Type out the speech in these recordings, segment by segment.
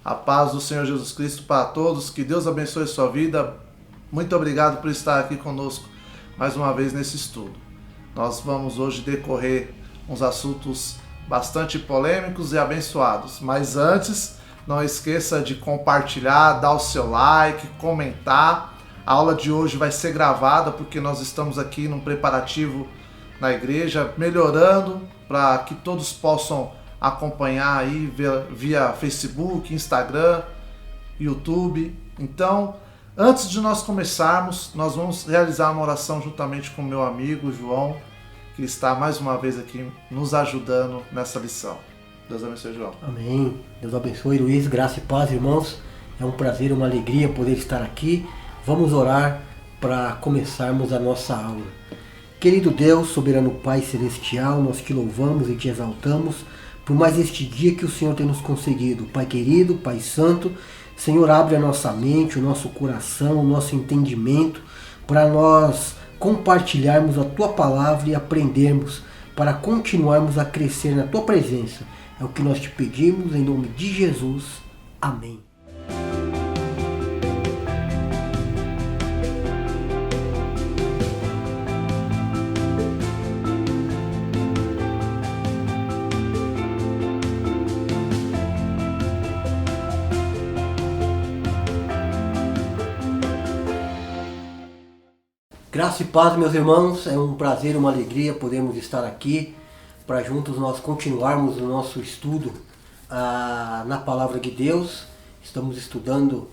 A paz do Senhor Jesus Cristo para todos, que Deus abençoe a sua vida. Muito obrigado por estar aqui conosco mais uma vez nesse estudo. Nós vamos hoje decorrer uns assuntos bastante polêmicos e abençoados, mas antes, não esqueça de compartilhar, dar o seu like, comentar. A aula de hoje vai ser gravada porque nós estamos aqui num preparativo na igreja, melhorando para que todos possam acompanhar aí via Facebook, Instagram, YouTube. Então, antes de nós começarmos, nós vamos realizar uma oração juntamente com o meu amigo João, que está mais uma vez aqui nos ajudando nessa lição. Deus abençoe, João. Amém. Deus abençoe, Luiz. Graça e paz, irmãos. É um prazer, uma alegria poder estar aqui. Vamos orar para começarmos a nossa aula. Querido Deus, soberano Pai Celestial, nós te louvamos e te exaltamos por mais este dia que o Senhor tem nos concedido. Pai querido, Pai santo, Senhor, abre a nossa mente, o nosso coração, o nosso entendimento, para nós compartilharmos a Tua palavra e aprendermos, para continuarmos a crescer na Tua presença. É o que nós te pedimos, em nome de Jesus. Amém. Graça e paz, meus irmãos, é um prazer, uma alegria podermos estar aqui para juntos nós continuarmos o nosso estudo na Palavra de Deus. Estamos estudando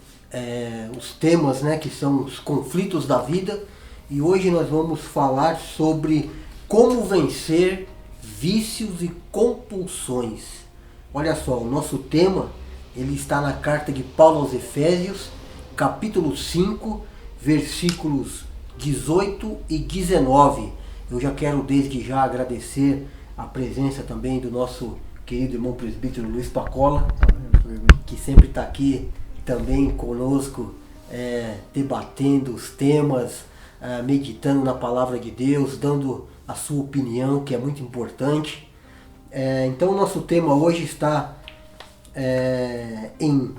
os temas, que são os conflitos da vida, e hoje nós vamos falar sobre como vencer vícios e compulsões. Olha só, o nosso tema ele está na carta de Paulo aos Efésios, capítulo 5, versículos 18 e 19. Eu já quero desde já agradecer a presença também do nosso querido irmão presbítero Luiz Pacola, que sempre está aqui também conosco, debatendo os temas, meditando na palavra de Deus, dando a sua opinião, que é muito importante. Então o nosso tema hoje está em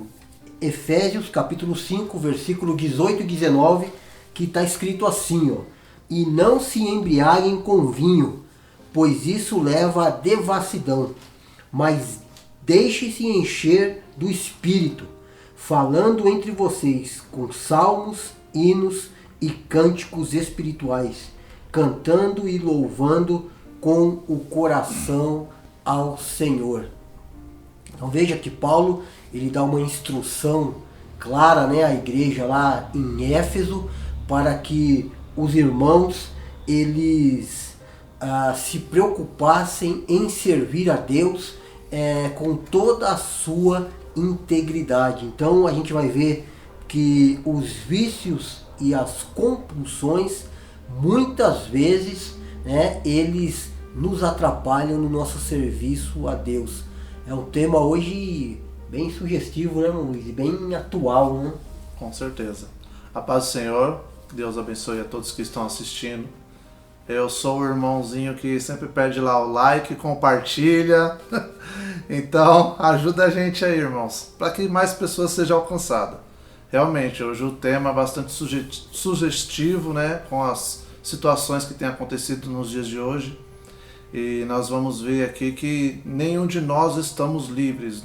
Efésios capítulo 5, versículo 18 e 19, que está escrito assim, e não se embriaguem com vinho, pois isso leva à devassidão, mas deixe-se encher do Espírito, falando entre vocês com salmos, hinos e cânticos espirituais, cantando e louvando com o coração ao Senhor. Então veja que Paulo ele dá uma instrução clara, à igreja lá em Éfeso, para que os irmãos eles se preocupassem em servir a Deus com toda a sua integridade. Então a gente vai ver que os vícios e as compulsões muitas vezes eles nos atrapalham no nosso serviço a Deus. É um tema hoje bem sugestivo, Luiz? Bem atual, Com certeza. A paz do Senhor. Deus abençoe a todos que estão assistindo. Eu sou o irmãozinho que sempre pede lá o like, compartilha. Então, ajuda a gente aí, irmãos, para que mais pessoas sejam alcançadas. Realmente, hoje o tema é bastante sugestivo, com as situações que têm acontecido nos dias de hoje. E nós vamos ver aqui que nenhum de nós estamos livres,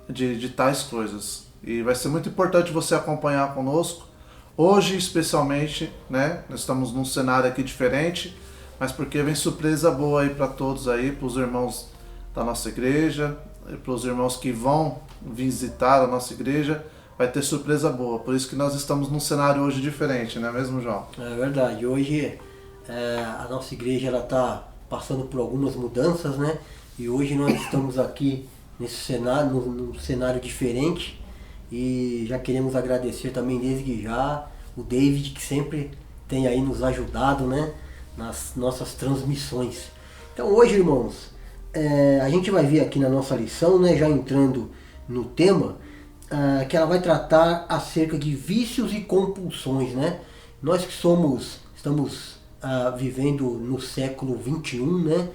de tais coisas. E vai ser muito importante você acompanhar conosco. Hoje, especialmente, nós estamos num cenário aqui diferente, mas porque vem surpresa boa aí para todos aí, para os irmãos da nossa igreja, para os irmãos que vão visitar a nossa igreja, vai ter surpresa boa. Por isso que nós estamos num cenário hoje diferente, não é mesmo, João? É verdade. Hoje a nossa igreja está passando por algumas mudanças, E hoje nós estamos aqui nesse cenário, num cenário diferente. E já queremos agradecer também desde já o David, que sempre tem aí nos ajudado, nas nossas transmissões. Então hoje, irmãos, a gente vai ver aqui na nossa lição, já entrando no tema, que ela vai tratar acerca de vícios e compulsões, Nós que estamos vivendo no século XXI,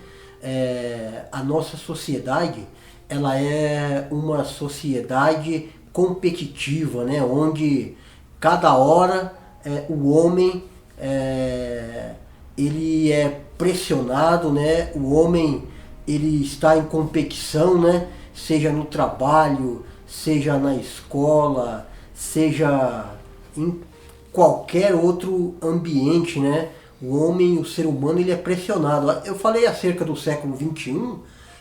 a nossa sociedade ela é uma sociedade competitiva, né? Onde cada hora o homem ele é pressionado, né? O homem ele está em competição, né? Seja no trabalho, seja na escola, seja em qualquer outro ambiente, né? O homem, o ser humano, ele é pressionado. Eu falei acerca do século XXI,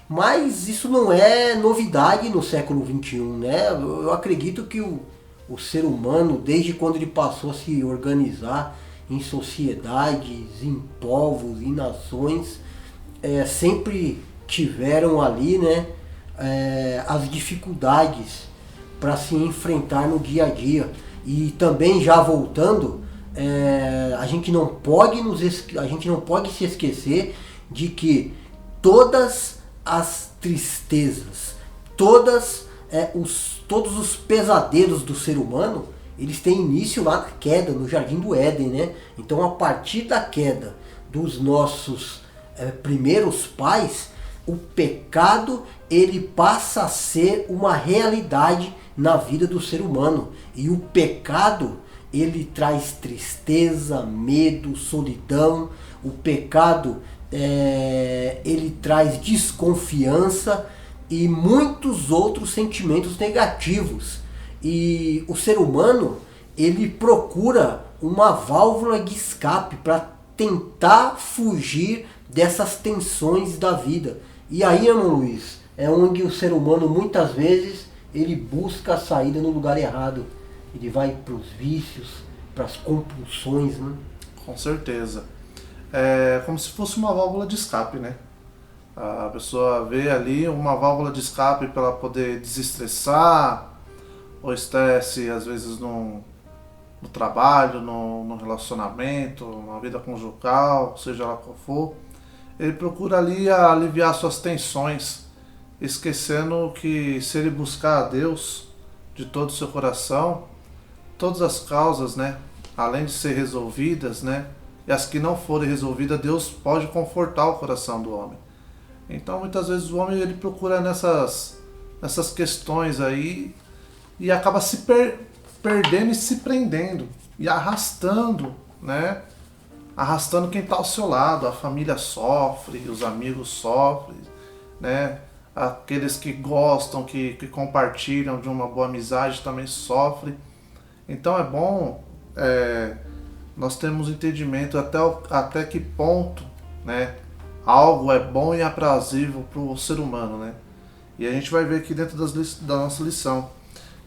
mas isso não é novidade no século XXI, né? Eu acredito que o ser humano, desde quando ele passou a se organizar em sociedades, em povos, em nações, sempre tiveram ali, né, as dificuldades para se enfrentar no dia a dia. E também, já voltando, a gente não pode se esquecer de que todas as tristezas, todos os pesadelos do ser humano, eles têm início lá na queda, no Jardim do Éden, né? Então, a partir da queda dos nossos primeiros pais, o pecado ele passa a ser uma realidade na vida do ser humano. E o pecado ele traz tristeza, medo, solidão. O pecado ele traz desconfiança e muitos outros sentimentos negativos. E o ser humano ele procura uma válvula de escape para tentar fugir dessas tensões da vida. E aí, irmão Luiz, é onde o ser humano muitas vezes ele busca a saída no lugar errado. Ele vai para os vícios, para as compulsões, né? Com certeza. É como se fosse uma válvula de escape, né? A pessoa vê ali uma válvula de escape para ela poder desestressar, o estresse às vezes no trabalho, no relacionamento, na vida conjugal, seja lá qual for. Ele procura ali aliviar suas tensões, esquecendo que se ele buscar a Deus de todo o seu coração, todas as causas, né, além de ser resolvidas, né, e as que não forem resolvidas, Deus pode confortar o coração do homem. Então muitas vezes o homem ele procura nessas questões aí e acaba se perdendo e se prendendo e arrastando, né? Arrastando quem está ao seu lado. A família sofre, os amigos sofrem, né? Aqueles que gostam, que compartilham de uma boa amizade também sofrem. Então é bom nós temos entendimento até que ponto, né, algo é bom e aprazível para o ser humano, né? E a gente vai ver aqui dentro da nossa lição.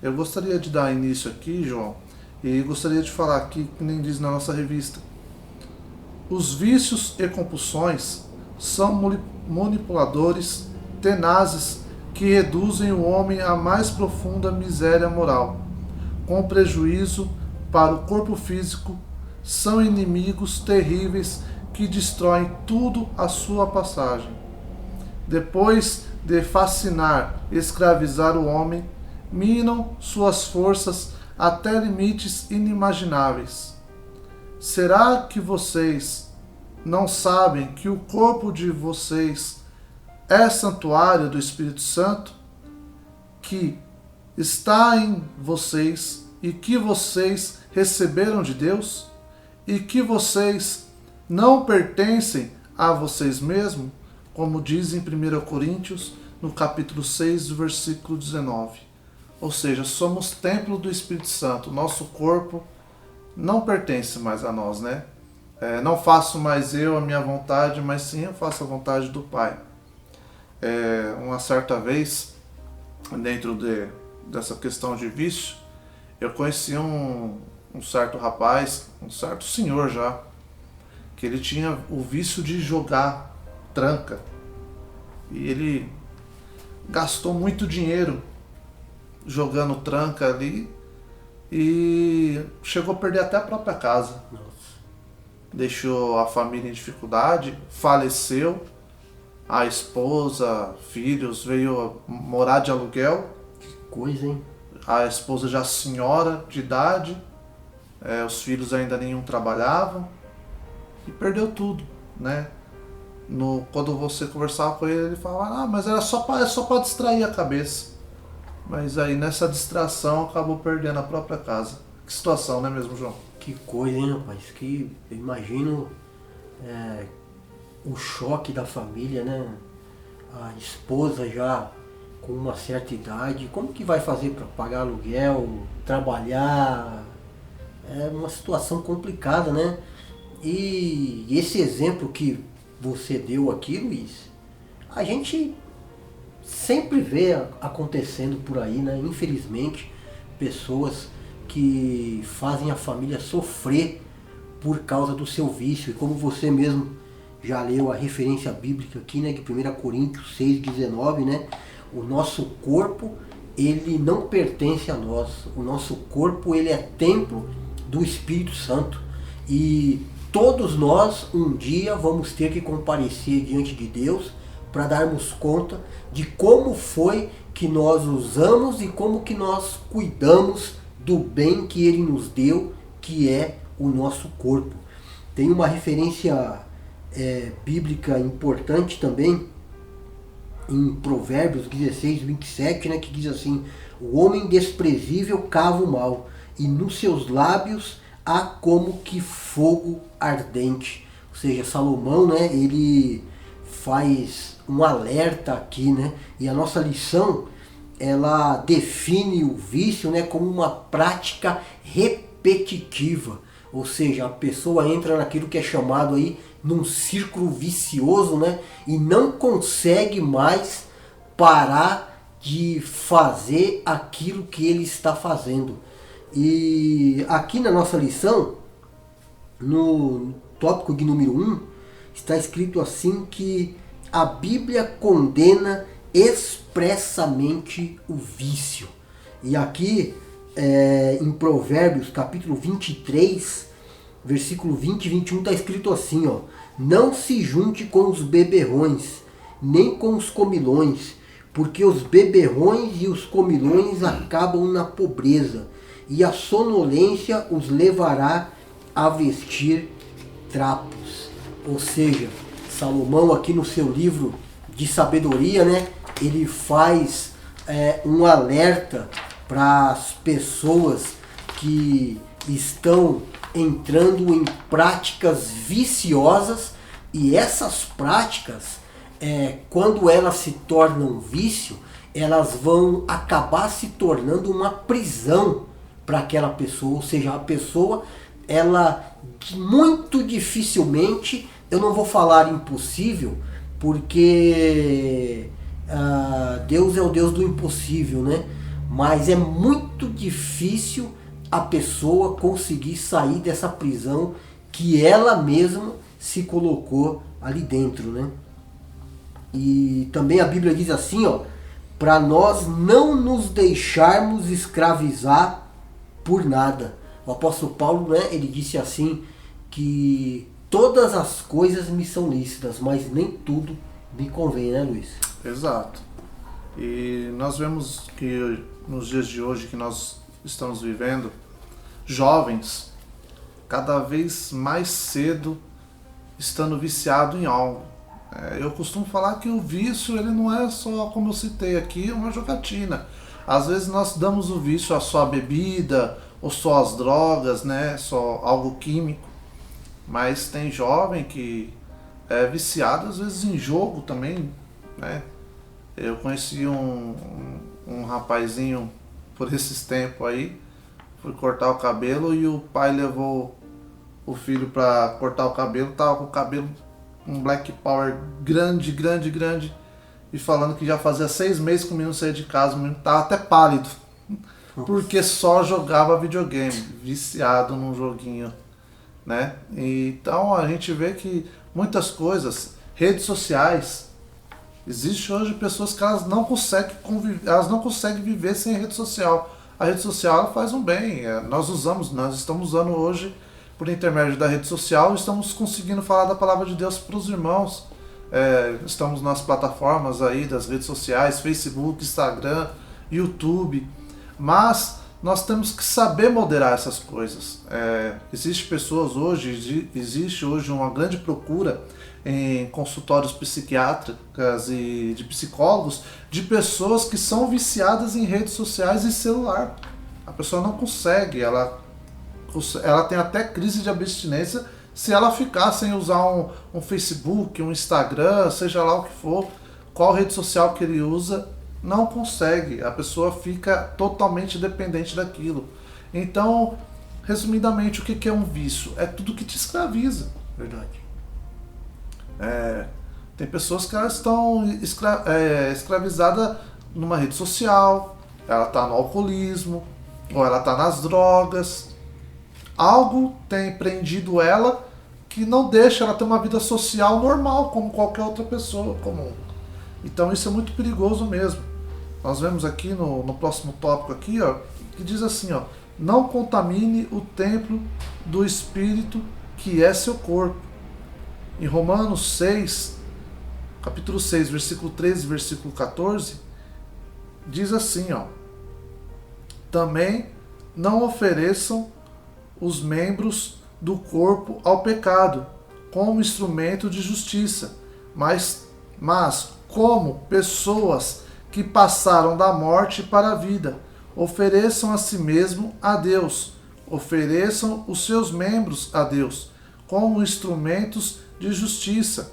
Eu gostaria de dar início aqui, João, e gostaria de falar aqui, que nem diz na nossa revista. Os vícios e compulsões são manipuladores tenazes que reduzem o homem à mais profunda miséria moral. Com prejuízo para o corpo físico, são inimigos terríveis que destroem tudo à sua passagem. Depois de fascinar e escravizar o homem, minam suas forças até limites inimagináveis. Será que vocês não sabem que o corpo de vocês é santuário do Espírito Santo, que está em vocês e que vocês receberam de Deus, e que vocês não pertencem a vocês mesmos, como diz em 1 Coríntios, no capítulo 6, versículo 19. Ou seja, somos templo do Espírito Santo. Nosso corpo não pertence mais a nós, né? Não faço mais eu a minha vontade, mas sim eu faço a vontade do Pai. Uma certa vez, dentro dessa questão de vício, eu conheci um certo rapaz, um certo senhor já, que ele tinha o vício de jogar tranca. E ele gastou muito dinheiro jogando tranca ali e chegou a perder até a própria casa. Nossa. Deixou a família em dificuldade, faleceu, a esposa, filhos, veio morar de aluguel. Que coisa, hein? A esposa já senhora de idade, os filhos ainda nenhum trabalhavam e perdeu tudo, né? Quando você conversava com ele, ele falava, mas era só para distrair a cabeça. Mas aí nessa distração acabou perdendo a própria casa. Que situação, né mesmo, João? Que coisa, hein, rapaz? Que eu imagino o choque da família, né? A esposa já com uma certa idade, como que vai fazer para pagar aluguel, trabalhar? É uma situação complicada, né? E esse exemplo que você deu aqui, Luiz, a gente sempre vê acontecendo por aí, né? Infelizmente, pessoas que fazem a família sofrer por causa do seu vício. E como você mesmo já leu a referência bíblica aqui, né? De 1 Coríntios 6,19, né? O nosso corpo, ele não pertence a nós. O nosso corpo, ele é templo do Espírito Santo. E todos nós, um dia, vamos ter que comparecer diante de Deus para darmos conta de como foi que nós usamos e como que nós cuidamos do bem que Ele nos deu, que é o nosso corpo. Tem uma referência bíblica importante também, em Provérbios 16, 27, né, que diz assim: o homem desprezível cava o mal, e nos seus lábios há como que fogo ardente. Ou seja, Salomão, né, ele faz um alerta aqui, né, e a nossa lição, ela define o vício, né, como uma prática repetitiva. Ou seja, a pessoa entra naquilo que é chamado aí num círculo vicioso, né, e não consegue mais parar de fazer aquilo que ele está fazendo. E aqui na nossa lição, no tópico de número 1, está escrito assim que a Bíblia condena expressamente o vício. E aqui em Provérbios capítulo 23, versículo 20 e 21 está escrito assim, ó: não se junte com os beberrões, nem com os comilões, porque os beberrões e os comilões acabam na pobreza, e a sonolência os levará a vestir trapos. Ou seja, Salomão aqui no seu livro de sabedoria, né, ele faz um alerta para as pessoas que estão entrando em práticas viciosas, e essas práticas, quando elas se tornam vício, elas vão acabar se tornando uma prisão para aquela pessoa. Ou seja, a pessoa, ela muito dificilmente, eu não vou falar impossível, porque Deus é o Deus do impossível, né? Mas é muito difícil a pessoa conseguir sair dessa prisão que ela mesma se colocou ali dentro, né? E também a Bíblia diz assim, ó, para nós não nos deixarmos escravizar por nada. O apóstolo Paulo, né, ele disse assim, que todas as coisas me são lícitas, mas nem tudo me convém, né, Luiz? Exato. E nós vemos que nos dias de hoje que nós estamos vivendo, jovens cada vez mais cedo estando viciado em algo. Eu costumo falar que o vício, ele não é só, como eu citei aqui, uma jogatina. Às vezes nós damos o vício a só a bebida, ou só as drogas, né? Só algo químico. Mas tem jovem que é viciado às vezes em jogo também, né? Eu conheci um rapazinho por esses tempos aí, fui cortar o cabelo e o pai levou o filho para cortar o cabelo, tava com o cabelo um black power grande, e falando que já fazia 6 meses que o menino saía de casa, o menino tava até pálido, porque só jogava videogame, viciado num joguinho, né? Então a gente vê que muitas coisas, redes sociais, existe hoje pessoas que elas não conseguem conviver, elas não conseguem viver sem rede social. A rede social ela faz um bem, nós estamos usando hoje por intermédio da rede social, estamos conseguindo falar da palavra de Deus para os irmãos. Estamos nas plataformas aí das redes sociais, Facebook, Instagram, YouTube, mas nós temos que saber moderar essas coisas. Existe hoje uma grande procura em consultórios psiquiátricos e de psicólogos, de pessoas que são viciadas em redes sociais e celular. A pessoa não consegue, ela tem até crise de abstinência se ela ficar sem usar um Facebook, um Instagram, seja lá o que for, qual rede social que ele usa, não consegue. A pessoa fica totalmente dependente daquilo. Então, resumidamente, o que é um vício? É tudo que te escraviza. Verdade. Tem pessoas que elas estão escravizadas numa rede social, ela está no alcoolismo, ou ela está nas drogas. Algo tem prendido ela que não deixa ela ter uma vida social normal, como qualquer outra pessoa comum. Então isso é muito perigoso mesmo. Nós vemos aqui no próximo tópico aqui, ó, que diz assim, ó, não contamine o templo do Espírito que é seu corpo. Em Romanos 6, capítulo 6, versículo 13 e versículo 14, diz assim, ó, também não ofereçam os membros do corpo ao pecado como instrumento de justiça, mas como pessoas que passaram da morte para a vida. Ofereçam a si mesmo a Deus. Ofereçam os seus membros a Deus como instrumentos de justiça,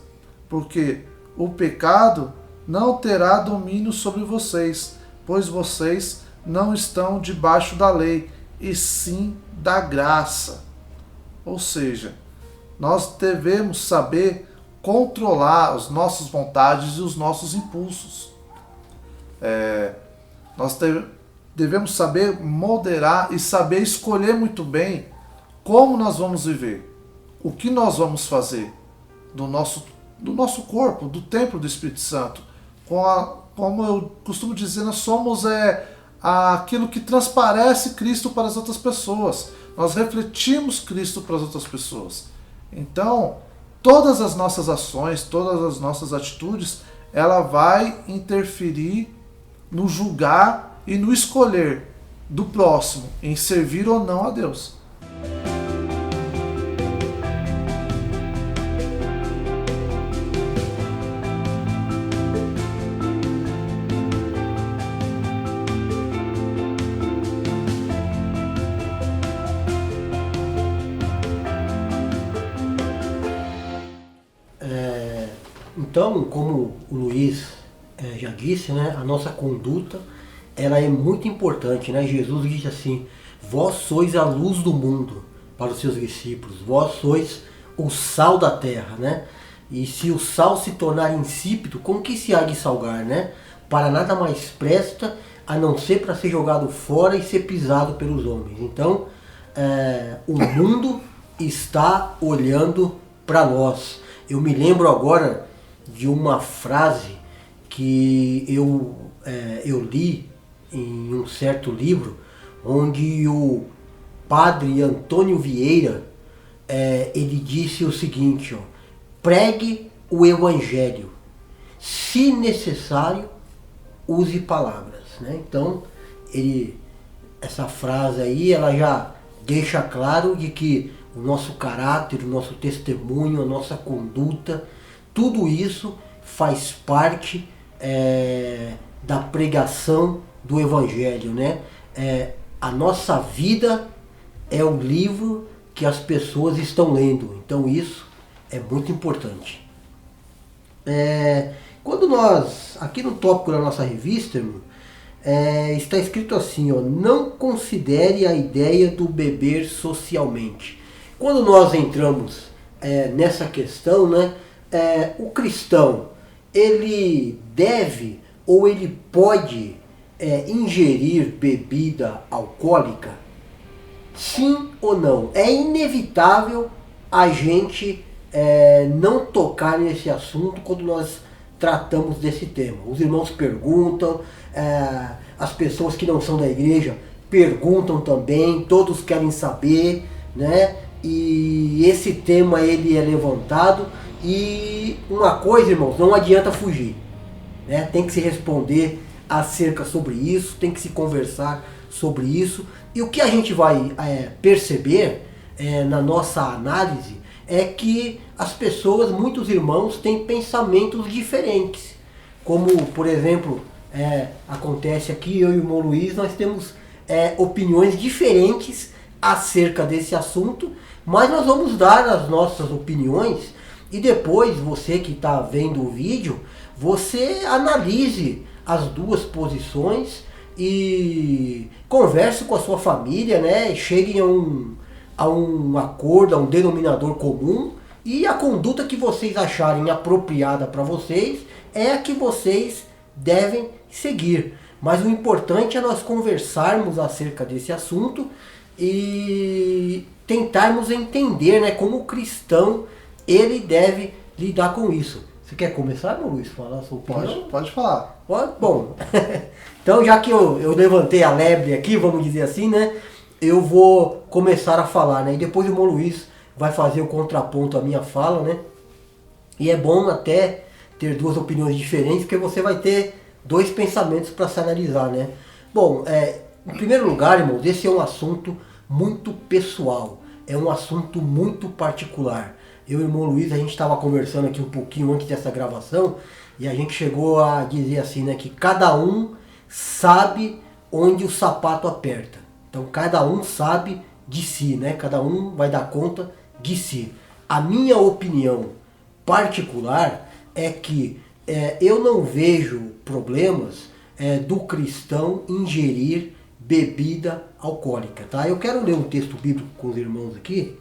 porque o pecado não terá domínio sobre vocês, pois vocês não estão debaixo da lei, e sim da graça. Ou seja, nós devemos saber controlar as nossas vontades e os nossos impulsos. Nós devemos saber moderar e saber escolher muito bem como nós vamos viver, o que nós vamos fazer do nosso corpo, do templo do Espírito Santo. Como eu costumo dizer, nós somos aquilo que transparece Cristo para as outras pessoas. Nós refletimos Cristo para as outras pessoas. Então, todas as nossas ações, todas as nossas atitudes, ela vai interferir no julgar e no escolher do próximo, em servir ou não a Deus. Então, como o Luiz já disse, né, a nossa conduta ela é muito importante, né? Jesus diz assim, vós sois a luz do mundo para os seus discípulos, vós sois o sal da terra, né? E se o sal se tornar insípido, com que se há de salgar, né? Para nada mais presta, a não ser para ser jogado fora e ser pisado pelos homens. Então, o mundo está olhando para nós. Eu me lembro agora de uma frase que eu li em um certo livro, onde o padre Antônio Vieira ele disse o seguinte, ó, pregue o evangelho, se necessário, use palavras, né? Então, essa frase aí, ela já deixa claro de que o nosso caráter, o nosso testemunho, a nossa conduta, tudo isso faz parte da pregação do Evangelho, né? A nossa vida é o livro que as pessoas estão lendo. Então isso é muito importante. Quando nós, aqui no tópico da nossa revista, está escrito assim, ó, não considere a ideia do beber socialmente. Quando nós entramos nessa questão, né, o cristão, ele deve ou ele pode ingerir bebida alcoólica? Sim ou não? É inevitável a gente não tocar nesse assunto quando nós tratamos desse tema. Os irmãos perguntam, as pessoas que não são da igreja perguntam também, todos querem saber, né? E esse tema ele é levantado e uma coisa, irmãos, não adianta fugir, né? Tem que se responder acerca sobre isso, tem que se conversar sobre isso. E o que a gente vai perceber na nossa análise é que as pessoas, muitos irmãos, têm pensamentos diferentes. Como, por exemplo, acontece aqui, eu e o irmão Luiz, nós temos opiniões diferentes acerca desse assunto, mas nós vamos dar as nossas opiniões e depois, você que está vendo o vídeo, você analise as duas posições e converse com a sua família, né? Cheguem a um acordo, a um denominador comum, e a conduta que vocês acharem apropriada para vocês é a que vocês devem seguir. Mas o importante é nós conversarmos acerca desse assunto e tentarmos entender, né, como o cristão ele deve lidar com isso. Você quer começar, meu Luiz? Falar a sua opinião? Pode falar. Bom, então já que eu levantei a lebre aqui, vamos dizer assim, né? Eu vou começar a falar, né? E depois o irmão Luiz vai fazer o contraponto à minha fala, né? E é bom até ter duas opiniões diferentes, porque você vai ter dois pensamentos para se analisar, né? Bom, em primeiro lugar, irmãos, esse é um assunto muito pessoal. É um assunto muito particular. Eu e o irmão Luiz, a gente estava conversando aqui um pouquinho antes dessa gravação, e a gente chegou a dizer assim, né? Que cada um sabe onde o sapato aperta. Então cada um sabe de si, né? Cada um vai dar conta de si. A minha opinião particular é que eu não vejo problemas do cristão ingerir bebida alcoólica, tá? Eu quero ler um texto bíblico com os irmãos aqui,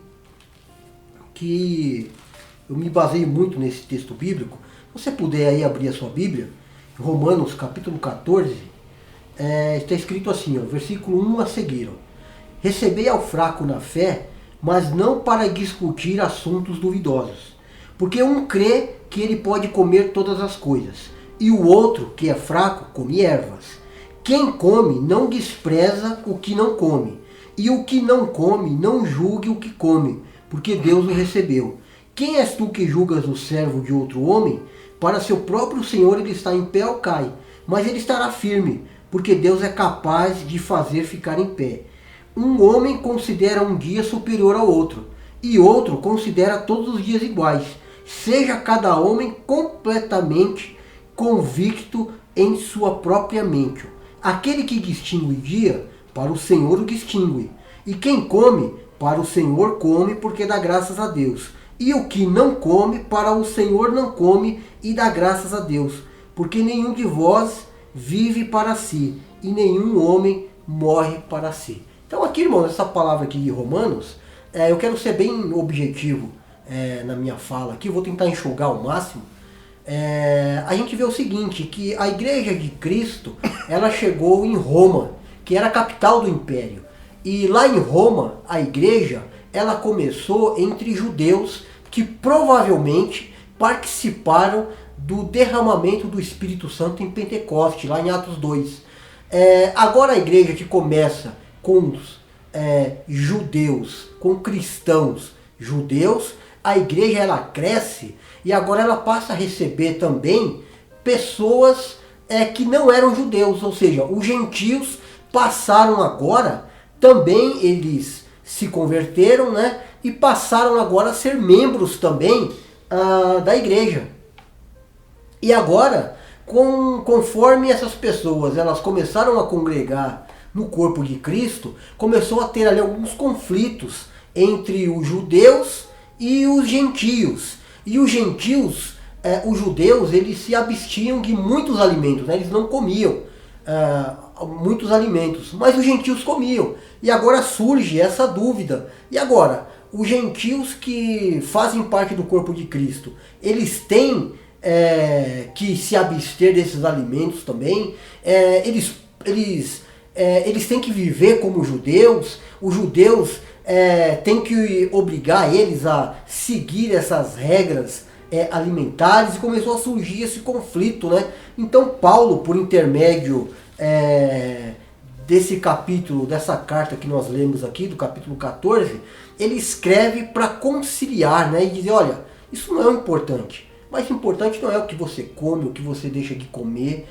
que eu me baseio muito nesse texto bíblico. Se você puder aí abrir a sua Bíblia, Romanos capítulo 14, está escrito assim, ó, versículo 1 a seguir. Ó, recebei ao fraco na fé, mas não para discutir assuntos duvidosos. Porque um crê que ele pode comer todas as coisas, e o outro, que é fraco, come ervas. Quem come não despreza o que não come, e o que não come não julgue o que come, porque Deus o recebeu. Quem és tu que julgas o servo de outro homem? Para seu próprio Senhor ele está em pé ou cai, mas ele estará firme, porque Deus é capaz de fazer ficar em pé. Um homem considera um dia superior ao outro, e outro considera todos os dias iguais. Seja cada homem completamente convicto em sua própria mente. Aquele que distingue o dia, para o Senhor o distingue. E quem come, para o Senhor come, porque dá graças a Deus. E o que não come, para o Senhor não come, e dá graças a Deus. Porque nenhum de vós vive para si, e nenhum homem morre para si. Então aqui, irmãos, essa palavra aqui de Romanos, eu quero ser bem objetivo na minha fala aqui, eu vou tentar enxugar ao máximo. A gente vê o seguinte, que a igreja de Cristo, ela chegou em Roma, que era a capital do império. E lá em Roma, a igreja, ela começou entre judeus que provavelmente participaram do derramamento do Espírito Santo em Pentecoste, lá em Atos 2. Agora a igreja que começa com os judeus, com cristãos judeus, a igreja ela cresce e agora ela passa a receber também pessoas que não eram judeus, ou seja, os gentios passaram agora, também eles se converteram, né, e passaram agora a ser membros também da igreja. E agora, conforme essas pessoas elas começaram a congregar no corpo de Cristo, começou a ter ali alguns conflitos entre os judeus e os gentios. E os gentios, os judeus, eles se abstinham de muitos alimentos, né? Eles não comiam muitos alimentos, mas os gentios comiam. E agora surge essa dúvida. E agora, os gentios que fazem parte do corpo de Cristo, eles têm que se abster desses alimentos também? Eles têm que viver como judeus? Os judeus têm que obrigar eles a seguir essas regras alimentares? E começou a surgir esse conflito, né? Então Paulo, por intermédio desse capítulo, dessa carta que nós lemos aqui, do capítulo 14, ele escreve para conciliar, né? E dizer, olha, isso não é o importante. Mas o importante não é o que você come, o que você deixa de comer.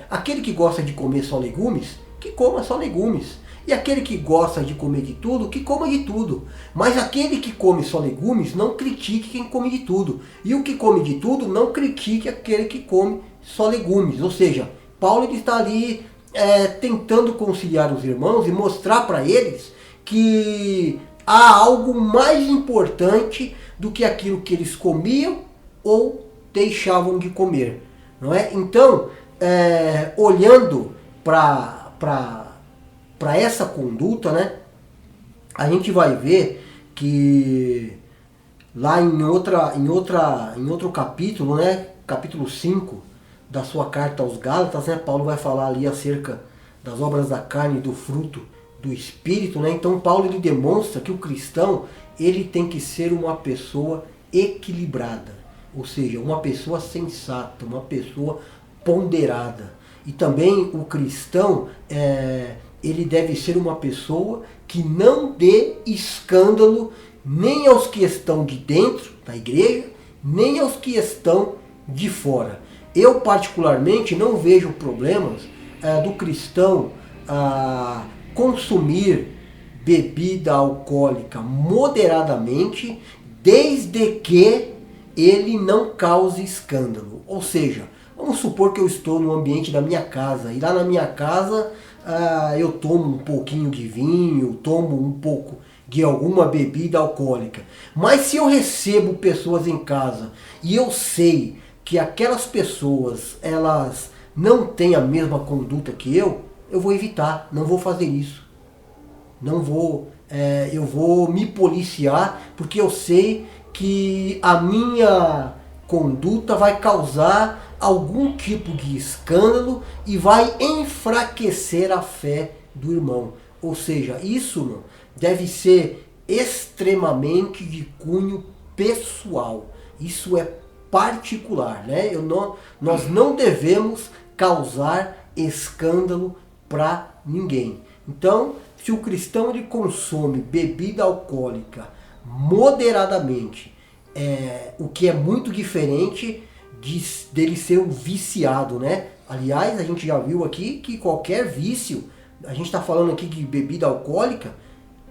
Aquele que gosta de comer só legumes, que coma só legumes. E aquele que gosta de comer de tudo, que coma de tudo. Mas aquele que come só legumes, não critique quem come de tudo. E o que come de tudo, não critique aquele que come só legumes. Ou seja, Paulo ele está ali tentando conciliar os irmãos e mostrar para eles que há algo mais importante do que aquilo que eles comiam ou deixavam de comer. Não é? Então, olhando para essa conduta, né, a gente vai ver que lá em outro capítulo, né, capítulo 5 da sua carta aos Gálatas, né, Paulo vai falar ali acerca das obras da carne e do fruto do Espírito, né? Então Paulo ele demonstra que o cristão ele tem que ser uma pessoa equilibrada, ou seja, uma pessoa sensata, uma pessoa ponderada. E também o cristão ele deve ser uma pessoa que não dê escândalo nem aos que estão de dentro da igreja, nem aos que estão de fora. Eu particularmente não vejo problemas do cristão consumir bebida alcoólica moderadamente, desde que ele não cause escândalo. Ou seja, vamos supor que eu estou no ambiente da minha casa, e lá na minha casa eu tomo um pouquinho de vinho, tomo um pouco de alguma bebida alcoólica. Mas se eu recebo pessoas em casa e eu sei que aquelas pessoas elas não têm a mesma conduta que eu vou evitar, não vou fazer isso. Não vou, eu vou me policiar, porque eu sei que a minha conduta vai causar algum tipo de escândalo e vai enfraquecer a fé do irmão. Ou seja, isso deve ser extremamente de cunho pessoal. Isso é particular, né? Nós não devemos causar escândalo para ninguém. Então, se o cristão ele consome bebida alcoólica moderadamente, o que é muito diferente dele ser um viciado, né? Aliás, a gente já viu aqui que qualquer vício, a gente está falando aqui de bebida alcoólica,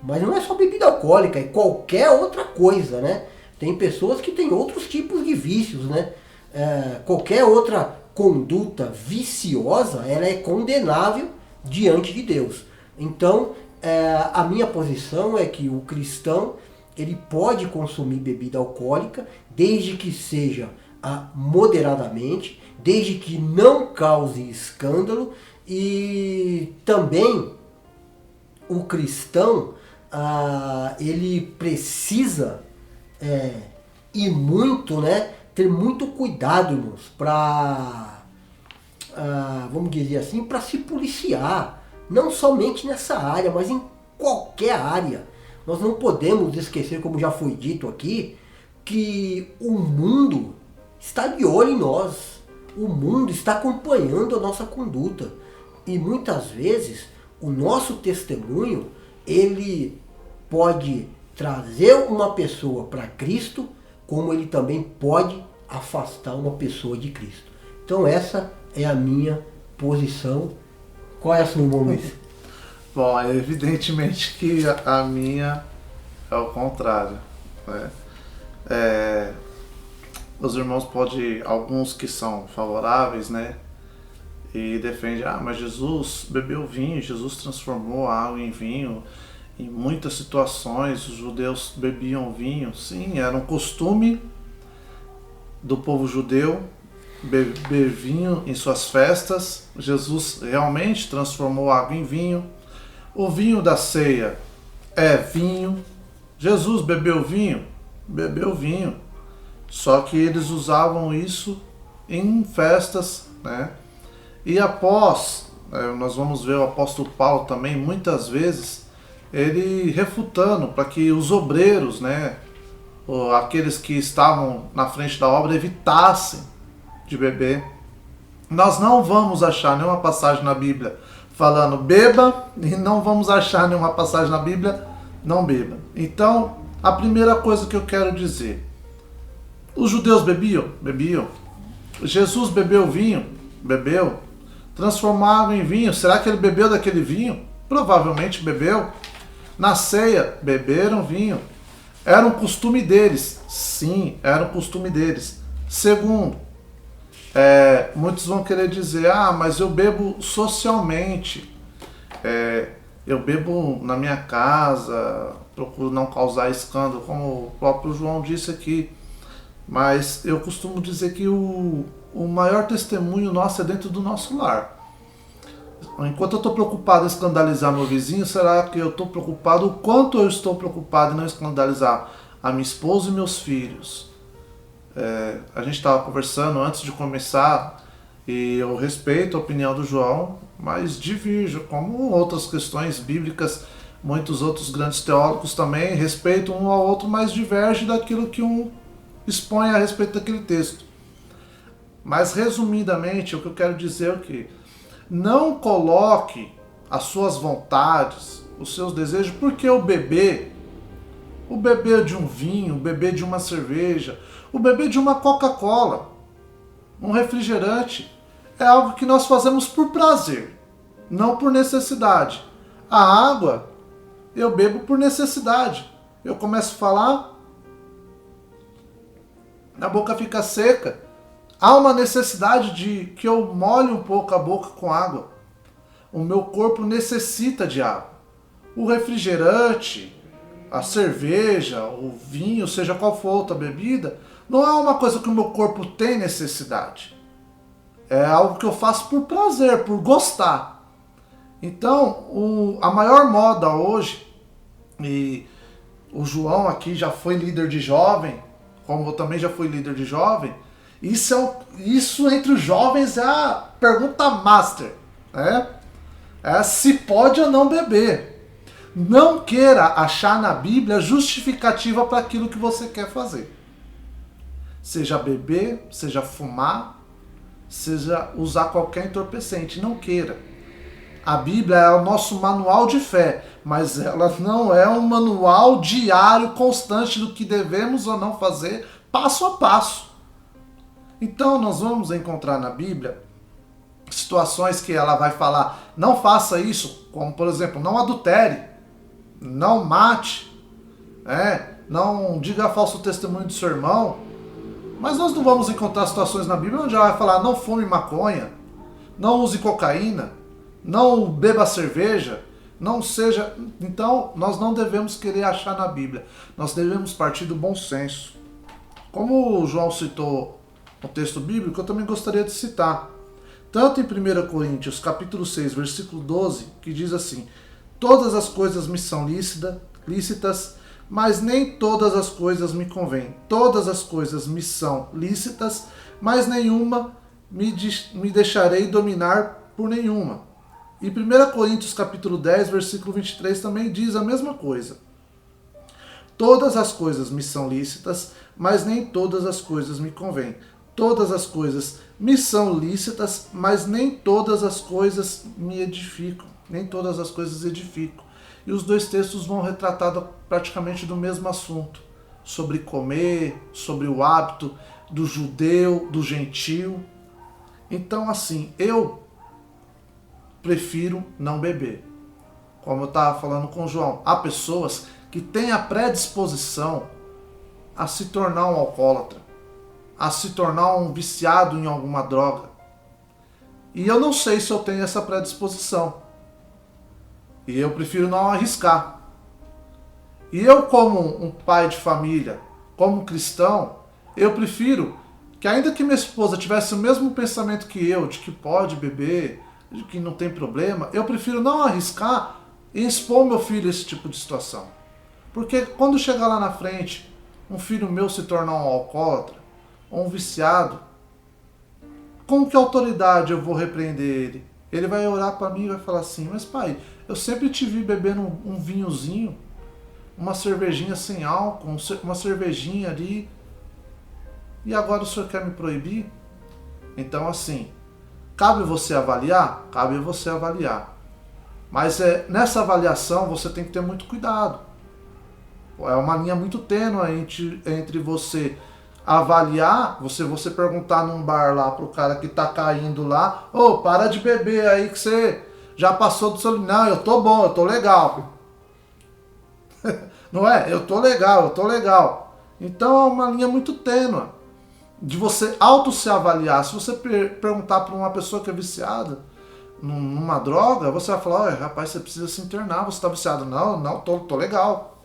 mas não é só bebida alcoólica, é qualquer outra coisa, né? Tem pessoas que têm outros tipos de vícios, né? Qualquer outra conduta viciosa, ela é condenável diante de Deus. Então, a minha posição é que o cristão ele pode consumir bebida alcoólica desde que seja moderadamente, desde que não cause escândalo, e também o cristão ele precisa ir muito, né, ter muito cuidado, irmãos, para vamos dizer assim, para se policiar. Não somente nessa área, mas em qualquer área. Nós não podemos esquecer, como já foi dito aqui, que o mundo está de olho em nós. O mundo está acompanhando a nossa conduta. E muitas vezes o nosso testemunho, ele pode trazer uma pessoa para Cristo, como ele também pode afastar uma pessoa de Cristo. Então essa é a minha posição. Qual é a sua, irmão Luiz? Bom, evidentemente que a minha é o contrário, né? Os irmãos podem, alguns que são favoráveis, né? E defendem, mas Jesus bebeu vinho, Jesus transformou a água em vinho. Em muitas situações os judeus bebiam vinho. Sim, era um costume do povo judeu beber vinho em suas festas. Jesus realmente transformou água em vinho. O vinho da ceia é vinho. Jesus bebeu vinho? Bebeu vinho. Só que eles usavam isso em festas, né? E após, nós vamos ver o apóstolo Paulo também, muitas vezes, ele refutando para que os obreiros, né, aqueles que estavam na frente da obra, evitassem de beber. Nós não vamos achar nenhuma passagem na Bíblia falando beba, e não vamos achar nenhuma passagem na Bíblia não beba. Então, a primeira coisa que eu quero dizer, os judeus bebiam? Bebiam. Jesus bebeu vinho? Bebeu. Transformava em vinho? Será que ele bebeu daquele vinho? provavelmente bebeu. Na ceia, beberam vinho. Era um costume deles. Sim, era um costume deles. Segundo, muitos vão querer dizer, mas eu bebo socialmente. Eu bebo na minha casa, procuro não causar escândalo, como o próprio João disse aqui. Mas eu costumo dizer que o maior testemunho nosso é dentro do nosso lar. Enquanto eu estou preocupado em escandalizar meu vizinho, será que eu estou preocupado o quanto eu estou preocupado em não escandalizar a minha esposa e meus filhos? A gente estava conversando antes de começar e eu respeito a opinião do João, mas divirjo, como outras questões bíblicas, muitos outros grandes teólogos também respeitam um ao outro, mas divergem daquilo que um expõe a respeito daquele texto. Mas resumidamente, o que eu quero dizer é que não coloque as suas vontades, os seus desejos, porque o bebê de um vinho, o bebê de uma cerveja, o bebê de uma Coca-Cola, um refrigerante, é algo que nós fazemos por prazer, não por necessidade. A água, eu bebo por necessidade. Eu começo a falar, a boca fica seca. Há uma necessidade de que eu molhe um pouco a boca com água. O meu corpo necessita de água. O refrigerante, a cerveja, o vinho, seja qual for outra bebida, não é uma coisa que o meu corpo tem necessidade. É algo que eu faço por prazer, por gostar. Então, a maior moda hoje, e o João aqui já foi líder de jovem, como eu também já fui líder de jovem, isso entre os jovens é a pergunta master, né? Se pode ou não beber. Não queira achar na Bíblia justificativa para aquilo que você quer fazer. Seja beber, seja fumar, seja usar qualquer entorpecente. Não queira. A Bíblia é o nosso manual de fé, mas ela não é um manual diário, constante do que devemos ou não fazer, passo a passo. Então nós vamos encontrar na Bíblia situações que ela vai falar, não faça isso, como por exemplo, não adultere, não mate, não diga falso testemunho do seu irmão. Mas nós não vamos encontrar situações na Bíblia onde ela vai falar, não fume maconha, não use cocaína, não beba cerveja, não seja... Então nós não devemos querer achar na Bíblia, nós devemos partir do bom senso. Como o João citou o texto bíblico, eu também gostaria de citar. Tanto em 1 Coríntios, capítulo 6, versículo 12, que diz assim, todas as coisas me são lícitas, mas nem todas as coisas me convêm. Todas as coisas me são lícitas, mas nenhuma me deixarei dominar por nenhuma. E 1 Coríntios, capítulo 10, versículo 23, também diz a mesma coisa. Todas as coisas me são lícitas, mas nem todas as coisas me convêm. Todas as coisas me são lícitas, mas nem todas as coisas me edificam. Nem todas as coisas edificam. E os dois textos vão retratar praticamente do mesmo assunto. Sobre comer, sobre o hábito do judeu, do gentil. Então assim, eu prefiro não beber. Como eu estava falando com o João, há pessoas que têm a predisposição a se tornar um alcoólatra, a se tornar um viciado em alguma droga. E eu não sei se eu tenho essa predisposição. E eu prefiro não arriscar. E eu, como um pai de família, como cristão, eu prefiro que, ainda que minha esposa tivesse o mesmo pensamento que eu, de que pode beber, de que não tem problema, eu prefiro não arriscar e expor meu filho a esse tipo de situação. Porque quando chegar lá na frente, um filho meu se tornar um alcoólatra, ou um viciado, com que autoridade eu vou repreender ele? Ele vai orar para mim e vai falar assim, mas pai, eu sempre te vi bebendo um vinhozinho, uma cervejinha sem álcool, uma cervejinha ali, e agora o senhor quer me proibir? Então assim, cabe você avaliar? Cabe você avaliar. Mas nessa avaliação você tem que ter muito cuidado. É uma linha muito tênue entre você avaliar, você perguntar num bar lá pro cara que tá caindo lá, para de beber aí que você já passou do seu limite. Não, eu tô bom, eu tô legal. Não é? Eu tô legal. Então é uma linha muito tênue de você se avaliar. Se você perguntar para uma pessoa que é viciada numa droga, você vai falar, rapaz, você precisa se internar, você tá viciado. Não, tô legal.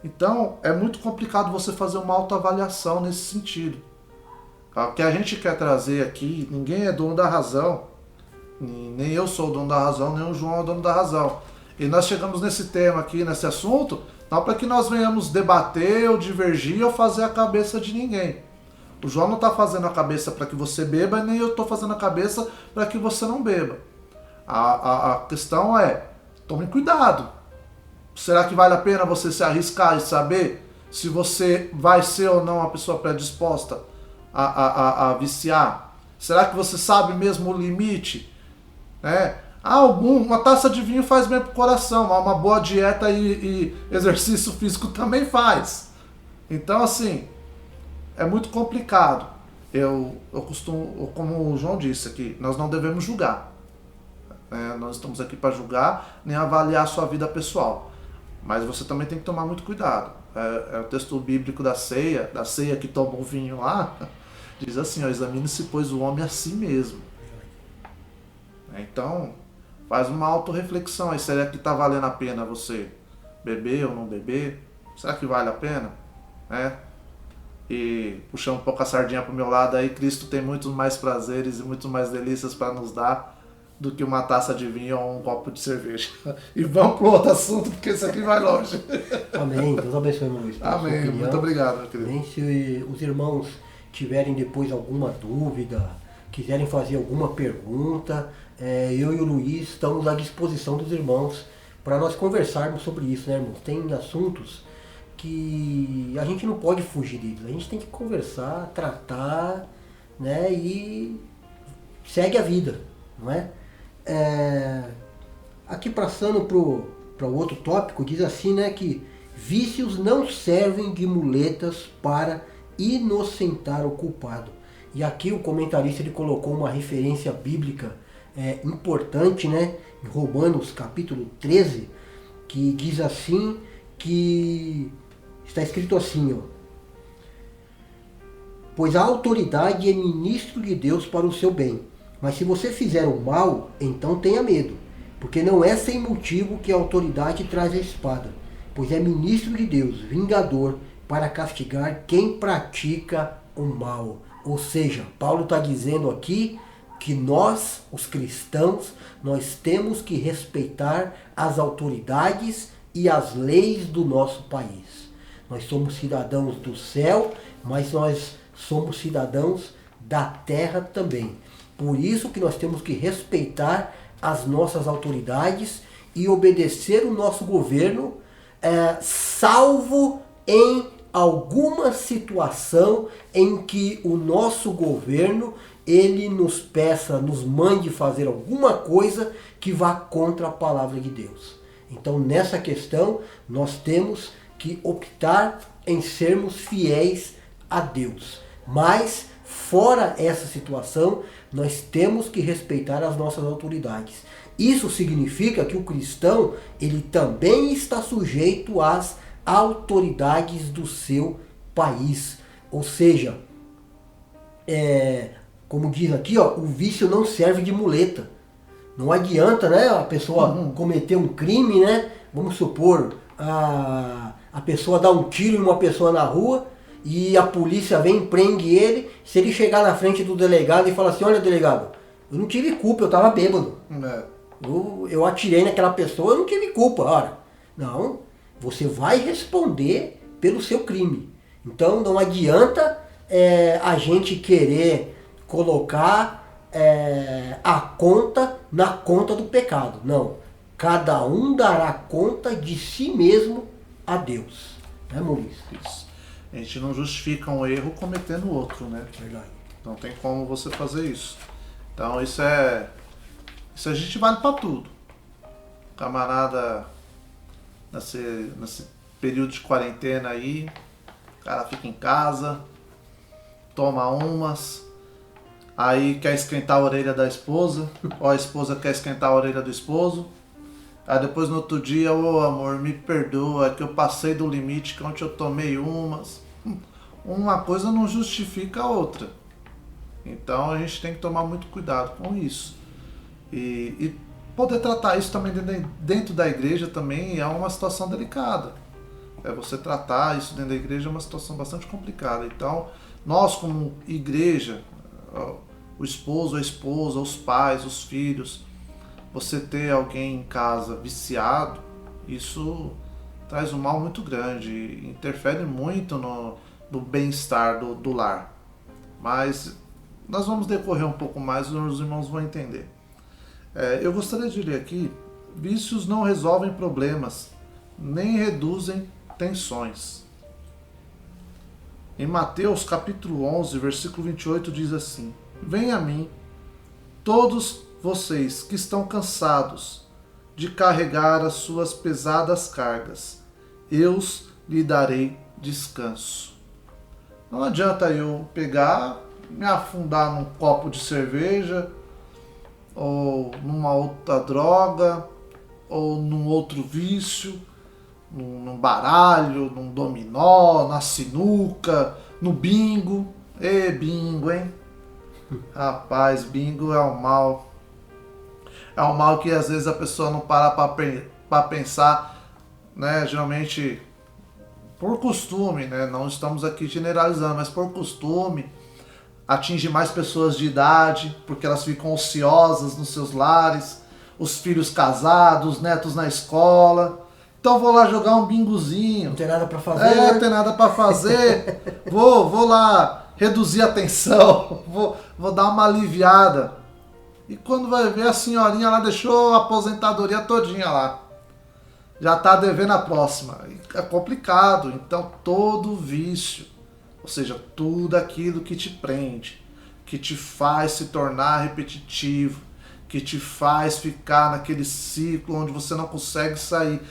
Então é muito complicado você fazer uma autoavaliação nesse sentido. O que a gente quer trazer aqui, ninguém é dono da razão. Nem eu sou o dono da razão, nem o João é o dono da razão. E nós chegamos nesse tema aqui, nesse assunto, não para que nós venhamos debater ou divergir ou fazer a cabeça de ninguém. O João não está fazendo a cabeça para que você beba, nem eu estou fazendo a cabeça para que você não beba. A questão é, tome cuidado. Será que vale a pena você se arriscar e saber se você vai ser ou não uma pessoa predisposta a viciar? Será que você sabe mesmo o limite? Uma taça de vinho faz bem pro coração, mas uma boa dieta e exercício físico também faz. Então, assim, é muito complicado. Eu costumo, como o João disse aqui, nós não devemos julgar. Nós estamos aqui para julgar, nem avaliar a sua vida pessoal. Mas você também tem que tomar muito cuidado. O texto bíblico da ceia que tomou o vinho lá, diz assim, examine-se, pois, o homem a si mesmo. Então, faz uma autorreflexão aí. Será que está valendo a pena você beber ou não beber? Será que vale a pena? E puxando um pouco a sardinha para o meu lado aí, Cristo tem muitos mais prazeres e muito mais delícias para nos dar do que uma taça de vinho ou um copo de cerveja. E vamos para outro assunto, porque isso aqui vai longe. Amém. Deus abençoe, meu Luiz. Amém. Muito obrigado, meu querido. Amém. Se os irmãos tiverem depois alguma dúvida, quiserem fazer alguma pergunta, eu e o Luiz estamos à disposição dos irmãos para nós conversarmos sobre isso, né, irmãos? Tem assuntos que a gente não pode fugir deles. A gente tem que conversar, tratar, né, e segue a vida, não é? Aqui passando para o outro tópico, diz assim, né, que vícios não servem de muletas para inocentar o culpado. E aqui o comentarista ele colocou uma referência bíblica importante, né, em Romanos capítulo 13, que diz assim, que está escrito assim, pois a autoridade é ministro de Deus para o seu bem. Mas se você fizer o mal, então tenha medo, porque não é sem motivo que a autoridade traz a espada, pois é ministro de Deus, vingador, para castigar quem pratica o mal. Ou seja, Paulo está dizendo aqui que nós, os cristãos, nós temos que respeitar as autoridades e as leis do nosso país. Nós somos cidadãos do céu, mas nós somos cidadãos da terra também. Por isso que nós temos que respeitar as nossas autoridades e obedecer o nosso governo, salvo em alguma situação em que o nosso governo ele nos peça, nos mande fazer alguma coisa que vá contra a palavra de Deus. Então, nessa questão, nós temos que optar em sermos fiéis a Deus. Mas, fora essa situação, nós temos que respeitar as nossas autoridades. Isso significa que o cristão ele também está sujeito às autoridades do seu país. Ou seja, como diz aqui, o vício não serve de muleta. Não adianta, né, a pessoa cometer um crime, né? Vamos supor, a pessoa dá um tiro em uma pessoa na rua e a polícia vem, prende ele. Se ele chegar na frente do delegado e falar assim, olha, delegado, eu não tive culpa, eu estava bêbado. Eu atirei naquela pessoa, eu não tive culpa. Ora, não, você vai responder pelo seu crime. Então não adianta a gente querer colocar a conta na conta do pecado. Não, cada um dará conta de si mesmo a Deus. Né, Maurício? Isso. A gente não justifica um erro cometendo outro, né? Verdade. Não tem como você fazer isso. Então isso a gente vale para tudo. Camarada, nesse período de quarentena aí, o cara fica em casa, toma umas, aí quer esquentar a orelha da esposa, ou a esposa quer esquentar a orelha do esposo. Aí depois no outro dia, ô amor, me perdoa, é que eu passei do limite, que ontem eu tomei umas. Uma coisa não justifica a outra. Então a gente tem que tomar muito cuidado com isso. E poder tratar isso também dentro da igreja também é uma situação delicada. Você tratar isso dentro da igreja é uma situação bastante complicada. Então, nós como igreja, o esposo, a esposa, os pais, os filhos, você ter alguém em casa viciado, isso traz um mal muito grande, interfere muito no bem-estar do lar. Mas nós vamos decorrer um pouco mais e os irmãos vão entender. Eu gostaria de ler aqui: vícios não resolvem problemas, nem reduzem tensões. Em Mateus capítulo 11, versículo 28 diz assim: venha a mim, todos vocês que estão cansados de carregar as suas pesadas cargas, eu lhe darei descanso. Não adianta eu pegar, me afundar num copo de cerveja, ou numa outra droga, ou num outro vício, num baralho, num dominó, na sinuca, no bingo. Bingo, hein? Rapaz, bingo é um mal. É um mal que às vezes a pessoa não para para pensar, né? Geralmente por costume, né? Não estamos aqui generalizando, mas por costume atinge mais pessoas de idade, porque elas ficam ociosas nos seus lares, os filhos casados, os netos na escola. Então vou lá jogar um bingozinho. Não tem nada para fazer. Não tem nada para fazer. vou lá reduzir a tensão, vou dar uma aliviada. E quando vai ver, a senhorinha lá deixou a aposentadoria todinha lá. Já está devendo a próxima. É complicado. Então todo vício, ou seja, tudo aquilo que te prende, que te faz se tornar repetitivo, que te faz ficar naquele ciclo onde você não consegue sair.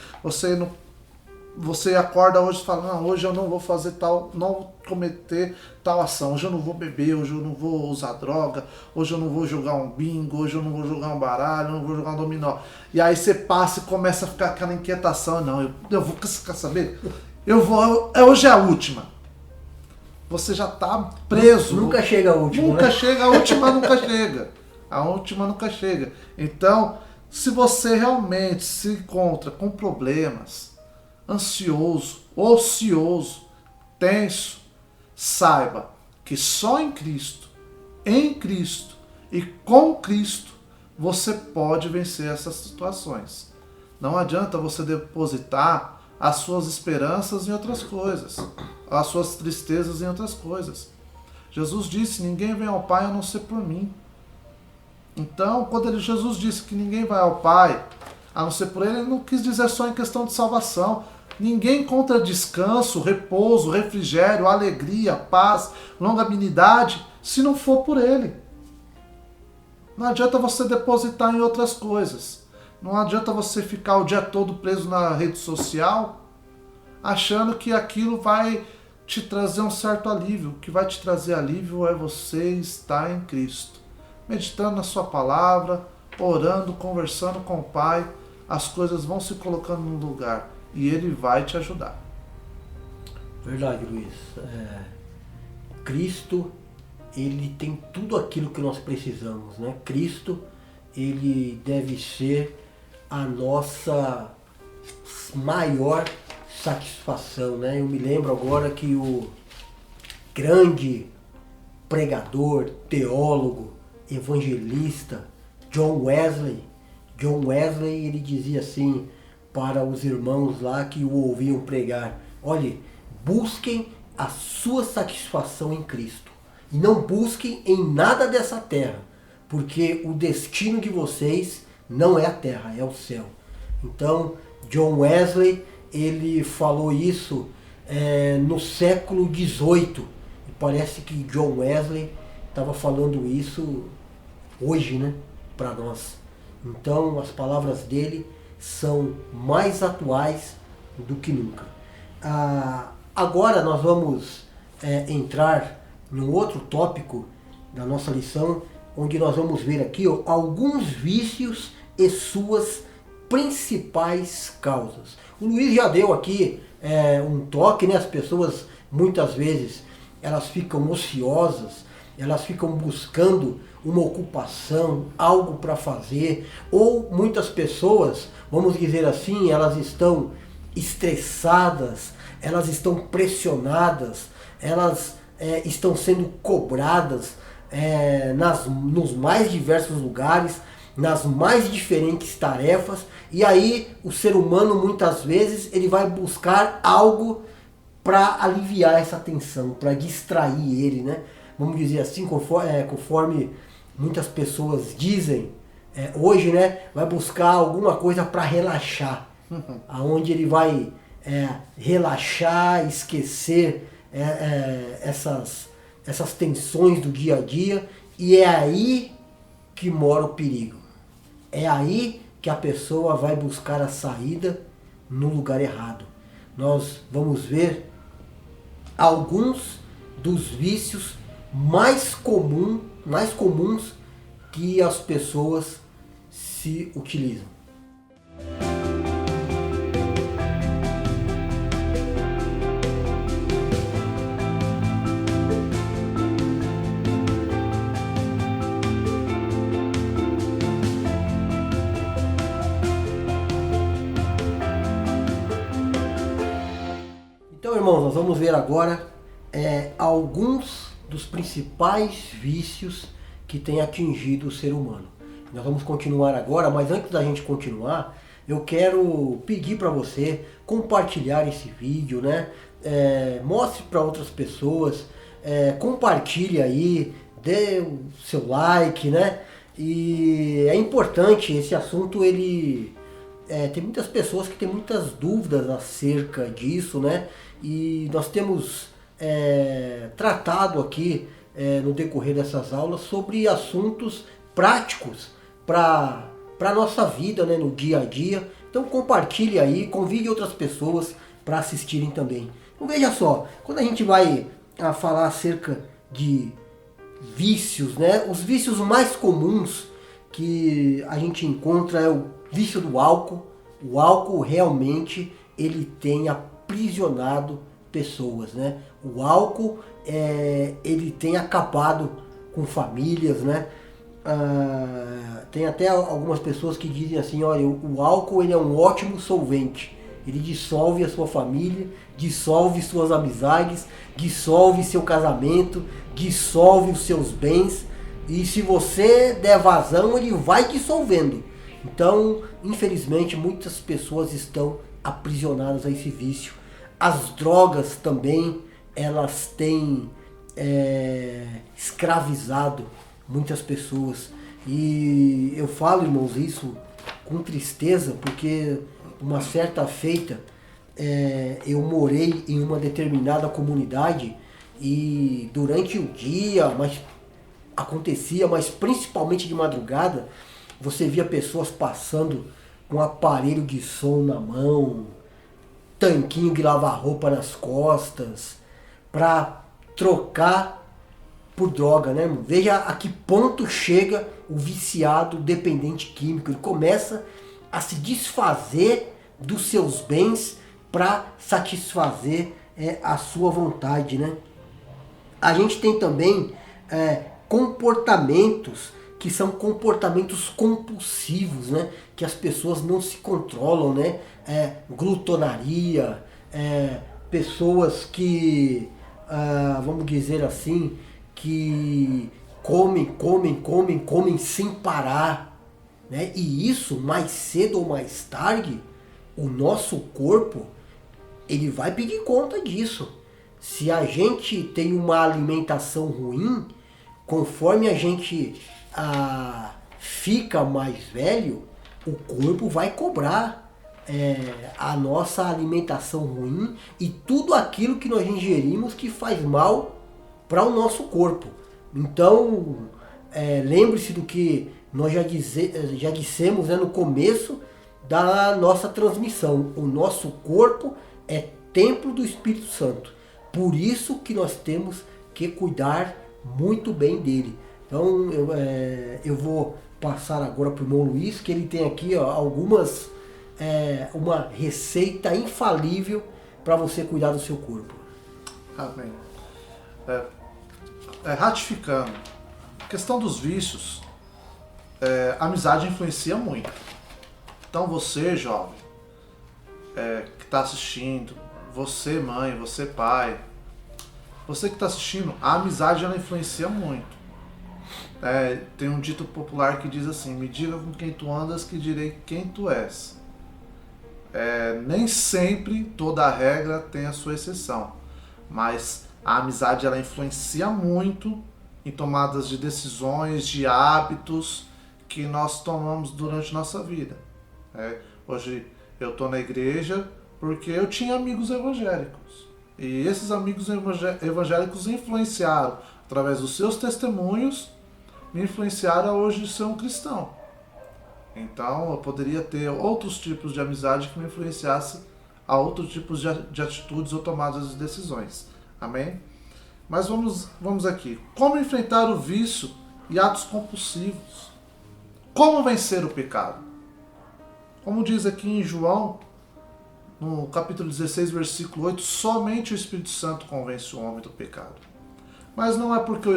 Você acorda hoje e fala: não, hoje eu não vou fazer tal, não vou cometer tal ação, hoje eu não vou beber, hoje eu não vou usar droga, hoje eu não vou jogar um bingo, hoje eu não vou jogar um baralho, eu não vou jogar um dominó. E aí você passa e começa a ficar aquela inquietação: não, eu vou, quer saber? Hoje é a última. Você já está preso. Nunca chega a última. Nunca chega, a última nunca chega. A última nunca chega. Então, se você realmente se encontra com problemas, ansioso, ocioso, tenso, saiba que só em Cristo e com Cristo você pode vencer essas situações. Não adianta você depositar as suas esperanças em outras coisas, as suas tristezas em outras coisas. Jesus disse: ninguém vem ao Pai a não ser por mim. Então, quando Jesus disse que ninguém vai ao Pai a não ser por ele não quis dizer só em questão de salvação. Ninguém encontra descanso, repouso, refrigério, alegria, paz, longanimidade, se não for por ele. Não adianta você depositar em outras coisas. Não adianta você ficar o dia todo preso na rede social, achando que aquilo vai te trazer um certo alívio. O que vai te trazer alívio é você estar em Cristo. Meditando na sua palavra, orando, conversando com o Pai, as coisas vão se colocando no lugar e Ele vai te ajudar. Verdade, Luiz. Cristo, Ele tem tudo aquilo que nós precisamos, né? Cristo, Ele deve ser a nossa maior satisfação, né? Eu me lembro agora que o grande pregador, teólogo, evangelista John Wesley, ele dizia assim para os irmãos lá que o ouviam pregar: olhe, busquem a sua satisfação em Cristo e não busquem em nada dessa terra, porque o destino de vocês não é a terra, é o céu. Então, John Wesley, ele falou isso no século XVIII, e parece que John Wesley estava falando isso hoje, né, para nós. Então, as palavras dele são mais atuais do que nunca. Agora nós vamos entrar num outro tópico da nossa lição, onde nós vamos ver aqui alguns vícios e suas principais causas. O Luiz já deu aqui um toque, né? As pessoas muitas vezes elas ficam ociosas, elas ficam buscando uma ocupação, algo para fazer, ou muitas pessoas, vamos dizer assim, elas estão estressadas, elas estão pressionadas, elas estão sendo cobradas nos mais diversos lugares, nas mais diferentes tarefas, e aí o ser humano muitas vezes ele vai buscar algo para aliviar essa tensão, para distrair ele, né? Vamos dizer assim, conforme muitas pessoas dizem hoje, né? Vai buscar alguma coisa para relaxar, aonde ele vai relaxar, esquecer essas tensões do dia a dia, e é aí que mora o perigo. É aí que a pessoa vai buscar a saída no lugar errado. Nós vamos ver alguns dos vícios mais comuns que as pessoas se utilizam. Então, irmãos, nós vamos ver agora alguns dos principais vícios que têm atingido o ser humano. Nós vamos continuar agora, mas antes da gente continuar, eu quero pedir para você compartilhar esse vídeo, né? Mostre para outras pessoas, compartilhe aí, dê o seu like, né? E é importante esse assunto, tem muitas pessoas que têm muitas dúvidas acerca disso, né? E nós temos tratado aqui no decorrer dessas aulas sobre assuntos práticos para a nossa vida, né, no dia a dia. Então compartilhe aí, convide outras pessoas para assistirem também. Então veja só, quando a gente vai falar acerca de vícios, né, os vícios mais comuns que a gente encontra é o vício do álcool. O álcool realmente ele tem aprisionado pessoas, né? O álcool ele tem acabado com famílias, né? Tem até algumas pessoas que dizem assim, olha, o álcool ele é um ótimo solvente. Ele dissolve a sua família, dissolve suas amizades, dissolve seu casamento, dissolve os seus bens. E se você der vazão, ele vai dissolvendo. Então, infelizmente, muitas pessoas estão aprisionadas a esse vício. As drogas também, elas têm escravizado muitas pessoas. E eu falo, irmãos, isso com tristeza, porque uma certa feita eu morei em uma determinada comunidade e durante o dia, mas principalmente de madrugada, você via pessoas passando com aparelho de som na mão, tanquinho de lavar roupa nas costas, para trocar por droga, né, irmão? Veja a que ponto chega o viciado dependente químico. Ele começa a se desfazer dos seus bens para satisfazer a sua vontade, né? A gente tem também comportamentos que são comportamentos compulsivos, né? Que as pessoas não se controlam, né? Glutonaria, pessoas que, vamos dizer assim, que comem sem parar, né? E isso, mais cedo ou mais tarde, o nosso corpo, ele vai pedir conta disso. Se a gente tem uma alimentação ruim, conforme a gente fica mais velho, o corpo vai cobrar a nossa alimentação ruim e tudo aquilo que nós ingerimos que faz mal para o nosso corpo. Então, lembre-se do que nós já dissemos, né, no começo da nossa transmissão. O nosso corpo é templo do Espírito Santo. Por isso que nós temos que cuidar muito bem dele. Então eu vou passar agora para o irmão Luiz, que ele tem aqui algumas, uma receita infalível para você cuidar do seu corpo. Amém. Ratificando, a questão dos vícios, a amizade influencia muito. Então você, jovem, que está assistindo, você mãe, você pai, você que está assistindo, a amizade ela influencia muito. Tem um dito popular que diz assim: me diga com quem tu andas que direi quem tu és. Nem sempre toda a regra tem a sua exceção, mas a amizade ela influencia muito em tomadas de decisões, de hábitos que nós tomamos durante nossa vida. Hoje eu estou na igreja porque eu tinha amigos evangélicos. E esses amigos evangélicos influenciaram, através dos seus testemunhos, me influenciaram a hoje ser um cristão. Então eu poderia ter outros tipos de amizade que me influenciassem a outros tipos de atitudes ou tomadas de decisões. Amém? Mas vamos aqui. Como enfrentar o vício e atos compulsivos? Como vencer o pecado? Como diz aqui em João, no capítulo 16, versículo 8, somente o Espírito Santo convence o homem do pecado. Mas não é porque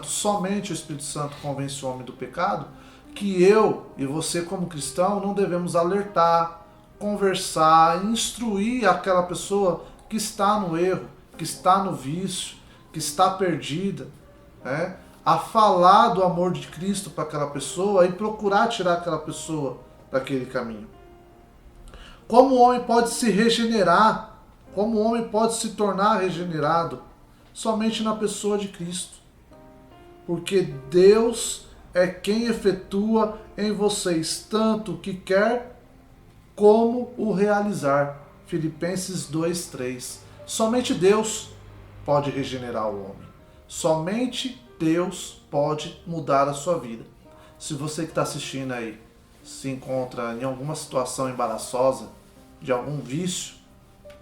somente o Espírito Santo convence o homem do pecado, que eu e você como cristão não devemos alertar, conversar, instruir aquela pessoa que está no erro, que está no vício, que está perdida, a falar do amor de Cristo para aquela pessoa e procurar tirar aquela pessoa daquele caminho. Como o homem pode se regenerar? Como o homem pode se tornar regenerado? Somente na pessoa de Cristo. Porque Deus é quem efetua em vocês tanto o que quer como o realizar. Filipenses 2:3. Somente Deus pode regenerar o homem. Somente Deus pode mudar a sua vida. Se você que está assistindo aí se encontra em alguma situação embaraçosa, de algum vício,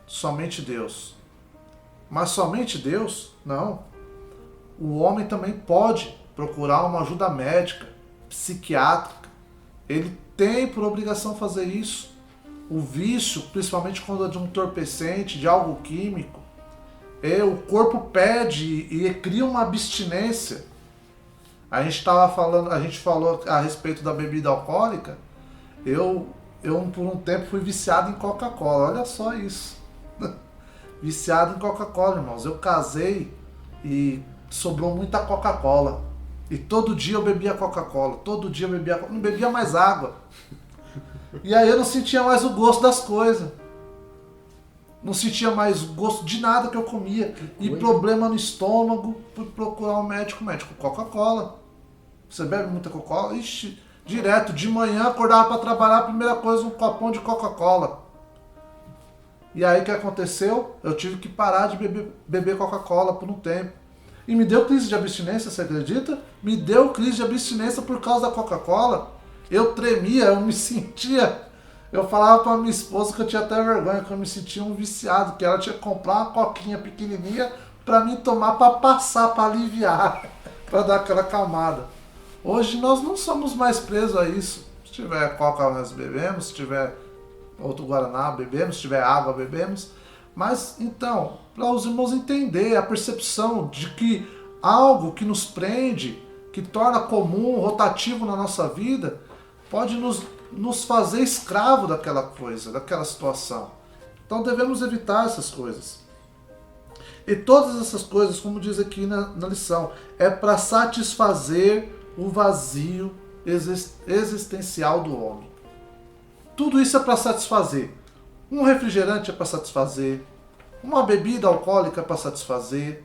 somente Deus. Mas somente Deus? Não. O homem também pode procurar uma ajuda médica, psiquiátrica. Ele tem por obrigação fazer isso. O vício, principalmente quando é de um entorpecente, de algo químico, o corpo pede e cria uma abstinência. A gente falou a respeito da bebida alcoólica. Eu por um tempo fui viciado em Coca-Cola. Olha só isso. Viciado em Coca-Cola, irmãos. Eu casei e sobrou muita Coca-Cola. E todo dia eu bebia Coca-Cola. Todo dia eu bebia Coca-Cola. Não bebia mais água. E aí eu não sentia mais o gosto das coisas. Não sentia mais gosto de nada que eu comia. E problema no estômago. Fui procurar um médico. Coca-Cola. Você bebe muita Coca-Cola? Ixi, direto. De manhã acordava para trabalhar, a primeira coisa, um copão de Coca-Cola. E aí o que aconteceu? Eu tive que parar de beber Coca-Cola por um tempo. E me deu crise de abstinência, você acredita? Me deu crise de abstinência por causa da Coca-Cola. Eu tremia, eu me sentia... Eu falava pra minha esposa que eu tinha até vergonha, que eu me sentia um viciado, que ela tinha que comprar uma coquinha pequenininha pra mim tomar, pra passar, pra aliviar, pra dar aquela acalmada. Hoje nós não somos mais presos a isso. Se tiver coca nós bebemos, se tiver outro guaraná bebemos, se tiver água bebemos. Mas então, para os irmãos entender a percepção de que algo que nos prende, que torna comum, rotativo na nossa vida, pode nos fazer escravo daquela coisa, daquela situação. Então devemos evitar essas coisas. E todas essas coisas, como diz aqui na lição, é para satisfazer o vazio existencial do homem. Tudo isso é para satisfazer. Um refrigerante é para satisfazer. Uma bebida alcoólica é para satisfazer.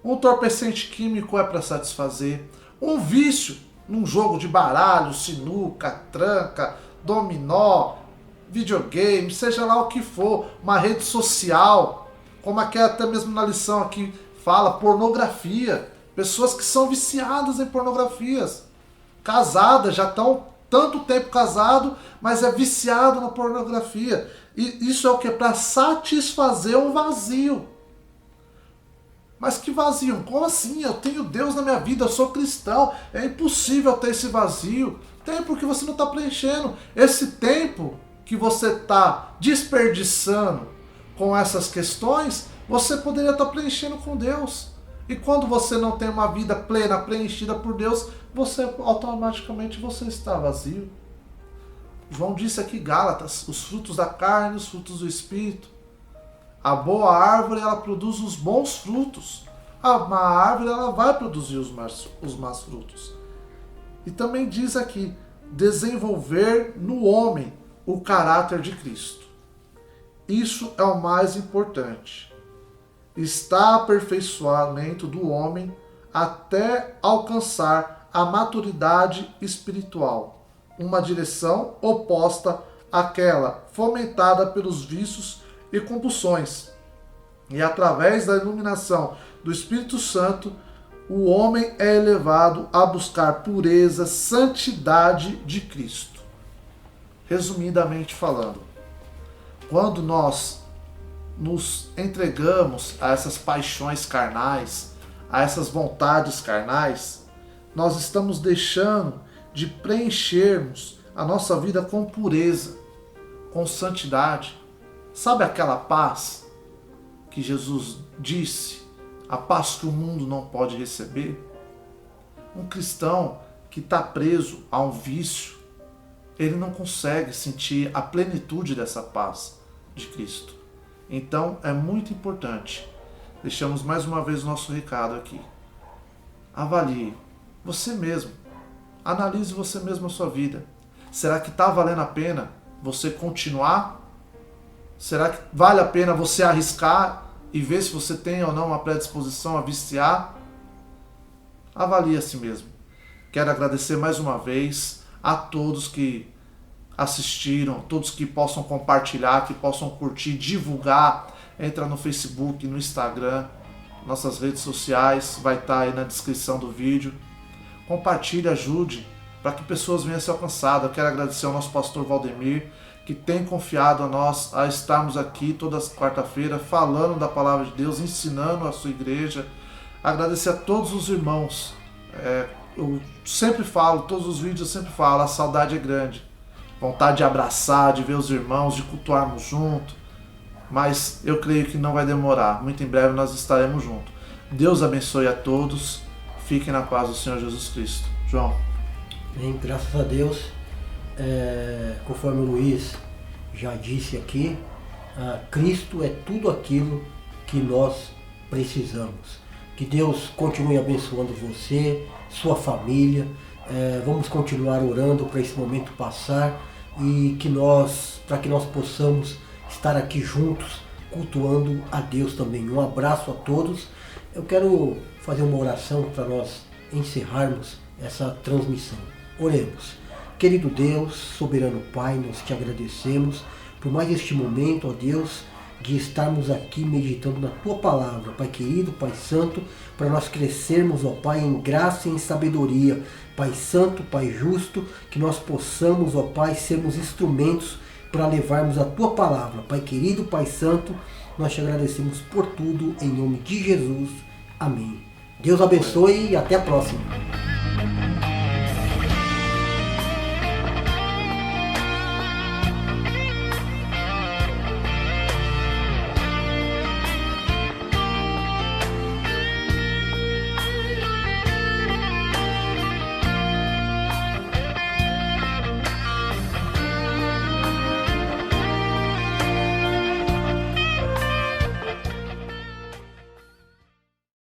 Um entorpecente químico é para satisfazer. Um vício num jogo de baralho, sinuca, tranca, dominó, videogame, seja lá o que for, uma rede social, como aqui até mesmo na lição aqui fala, pornografia. Pessoas que são viciadas em pornografias. Casadas, já estão tanto tempo casado, mas é viciado na pornografia. E isso é o que? Para satisfazer um vazio. Mas que vazio? Como assim? Eu tenho Deus na minha vida, eu sou cristão. É impossível ter esse vazio. Tem porque você não está preenchendo. Esse tempo que você está desperdiçando com essas questões, você poderia estar preenchendo com Deus. E quando você não tem uma vida plena, preenchida por Deus, você automaticamente você está vazio. João disse aqui, Gálatas, os frutos da carne, os frutos do Espírito. A boa árvore, ela produz os bons frutos. A má árvore, ela vai produzir os más frutos. E também diz aqui, desenvolver no homem o caráter de Cristo. Isso é o mais importante. Está aperfeiçoamento do homem até alcançar a maturidade espiritual, uma direção oposta àquela fomentada pelos vícios e compulsões. E através da iluminação do Espírito Santo, o homem é elevado a buscar pureza, santidade de Cristo. Resumidamente falando, quando nós nos entregamos a essas paixões carnais, a essas vontades carnais, nós estamos deixando de preenchermos a nossa vida com pureza, com santidade. Sabe aquela paz que Jesus disse? A paz que o mundo não pode receber? Um cristão que está preso a um vício, ele não consegue sentir a plenitude dessa paz de Cristo. Então é muito importante. Deixamos mais uma vez o nosso recado aqui. Avalie você mesmo. Analise você mesmo a sua vida. Será que está valendo a pena você continuar? Será que vale a pena você arriscar e ver se você tem ou não uma predisposição a viciar? Avalie a si mesmo. Quero agradecer mais uma vez a todos que assistiram, todos que possam compartilhar, que possam curtir, divulgar. Entra no Facebook, no Instagram, nossas redes sociais, vai estar aí na descrição do vídeo. Compartilhe, ajude, para que pessoas venham a ser alcançadas. Eu quero agradecer ao nosso pastor Valdemir, que tem confiado a nós a estarmos aqui toda quarta-feira falando da palavra de Deus, ensinando a sua igreja. Agradecer a todos os irmãos. Eu sempre falo, todos os vídeos eu sempre falo, a saudade é grande. Vontade de abraçar, de ver os irmãos, de cultuarmos junto. Mas eu creio que não vai demorar. Muito em breve nós estaremos juntos. Deus abençoe a todos. Fiquem na paz do Senhor Jesus Cristo. João. Bem, graças a Deus. Conforme o Luiz já disse aqui, Cristo é tudo aquilo que nós precisamos. Que Deus continue abençoando você, sua família. Vamos continuar orando para esse momento passar e para que nós possamos estar aqui juntos, cultuando a Deus também. Um abraço a todos. Eu quero fazer uma oração para nós encerrarmos essa transmissão. Oremos. Querido Deus, soberano Pai, nós te agradecemos por mais este momento, ó Deus, de estarmos aqui meditando na Tua Palavra, Pai querido, Pai Santo, para nós crescermos, ó Pai, em graça e em sabedoria. Pai Santo, Pai Justo, que nós possamos, ó Pai, sermos instrumentos para levarmos a Tua Palavra. Pai querido, Pai Santo, nós te agradecemos por tudo, em nome de Jesus. Amém. Deus abençoe e até a próxima.